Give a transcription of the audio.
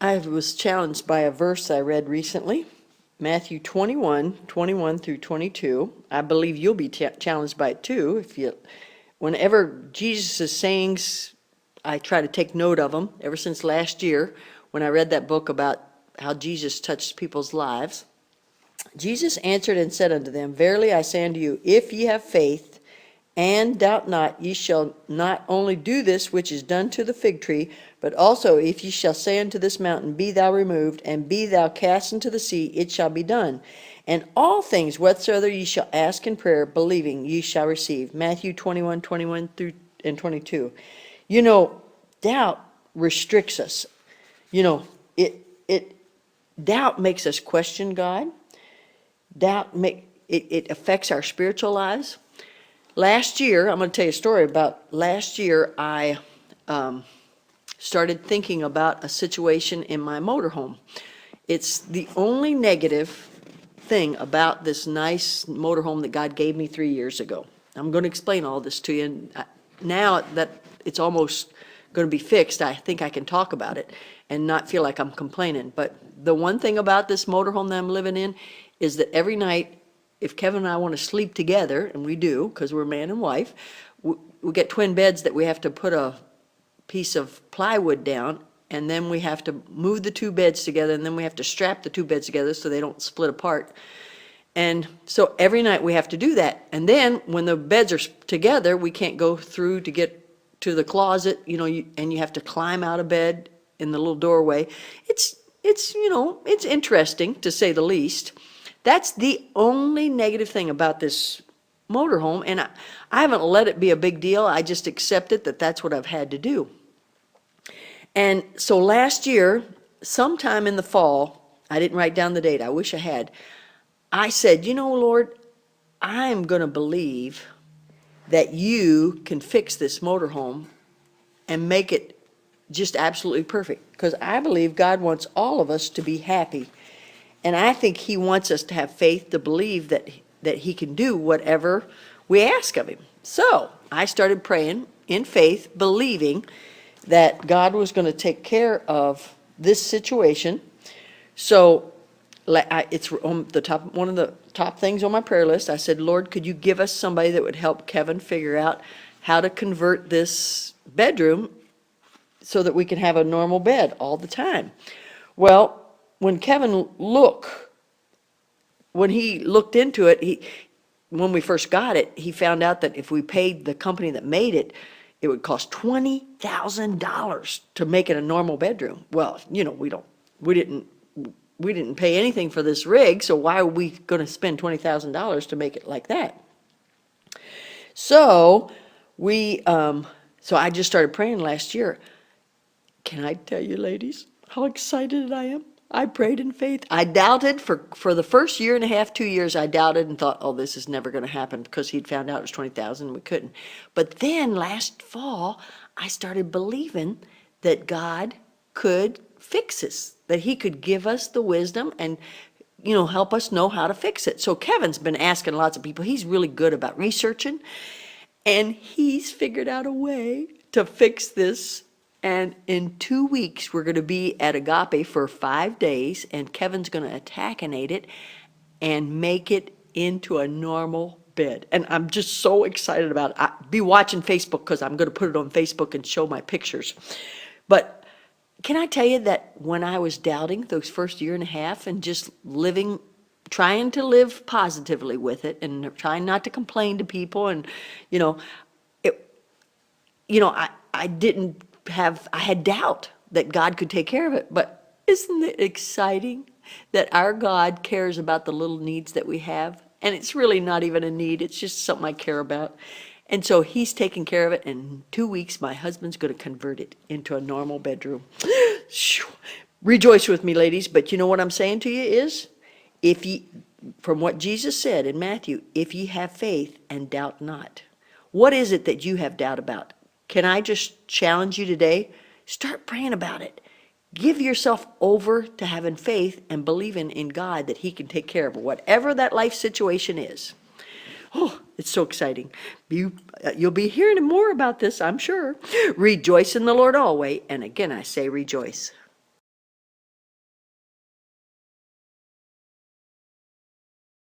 I was challenged by a verse I read recently, Matthew 21:21 through 22. I believe you'll be challenged by it too. Whenever Jesus' sayings, I try to take note of them ever since last year when I read that book about how Jesus touched people's lives. Jesus answered and said unto them, Verily I say unto you, if ye have faith, and doubt not, ye shall not only do this which is done to the fig tree, but also if ye shall say unto this mountain, Be thou removed, and be thou cast into the sea, it shall be done. And all things whatsoever ye shall ask in prayer, believing, ye shall receive. Matthew 21:21 through and 22. You know, doubt restricts us. You know, it doubt makes us question God. It affects our spiritual lives. Last year, I'm going to tell you a story about last year. I started thinking about a situation in my motorhome. It's the only negative thing about this nice motorhome that God gave me 3 years ago. I'm going to explain all this to you, and now that it's almost going to be fixed, I think I can talk about it and not feel like I'm complaining. But the one thing about this motorhome that I'm living in is that every night, if Kevin and I want to sleep together, and we do, because we're man and wife, we get twin beds that we have to put a piece of plywood down, and then we have to move the two beds together, and then we have to strap the two beds together so they don't split apart. And so every night we have to do that. And then when the beds are together, we can't go through to get to the closet, and you have to climb out of bed in the little doorway. It's interesting, to say the least. That's the only negative thing about this motorhome, and I haven't let it be a big deal. I just accepted that that's what I've had to do. And so last year, sometime in the fall, I didn't write down the date, I wish I had, I said, Lord, I'm going to believe that you can fix this motorhome and make it just absolutely perfect, because I believe God wants all of us to be happy. And I think he wants us to have faith to believe that he can do whatever we ask of him. So I started praying in faith, believing that God was going to take care of this situation. So it's on the top, one of the top things on my prayer list. I said, Lord, could you give us somebody that would help Kevin figure out how to convert this bedroom so that we can have a normal bed all the time? Well, when he looked into it, when we first got it, he found out that if we paid the company that made it, it would cost $20,000 to make it a normal bedroom. Well, we didn't pay anything for this rig, so why are we going to spend $20,000 to make it like that? So so I just started praying last year. Can I tell you, ladies, how excited I am? I prayed in faith. I doubted for the first year and a half, 2 years, I doubted and thought, oh, this is never going to happen, because he'd found out it was 20,000 and we couldn't. But then last fall, I started believing that God could fix this, that he could give us the wisdom and help us know how to fix it. So Kevin's been asking lots of people. He's really good about researching, and he's figured out a way to fix this. And in 2 weeks, we're going to be at Agape for 5 days, and Kevin's going to attackinate it and make it into a normal bed. And I'm just so excited about it. I'll be watching Facebook, because I'm going to put it on Facebook and show my pictures. But can I tell you that when I was doubting those first year and a half and just trying to live positively with it and trying not to complain to people, and, I had doubt that God could take care of it. But isn't it exciting that our God cares about the little needs that we have? And it's really not even a need, it's just something I care about. And so he's taking care of it, and in 2 weeks, my husband's going to convert it into a normal bedroom. Rejoice with me, ladies. But you know what I'm saying to you is, from what Jesus said in Matthew, if ye have faith and doubt not. What is it that you have doubt about? Can I just challenge you today? Start praying about it. Give yourself over to having faith and believing in God that he can take care of whatever that life situation is. Oh, it's so exciting. You'll be hearing more about this, I'm sure. Rejoice in the Lord always. And again, I say rejoice.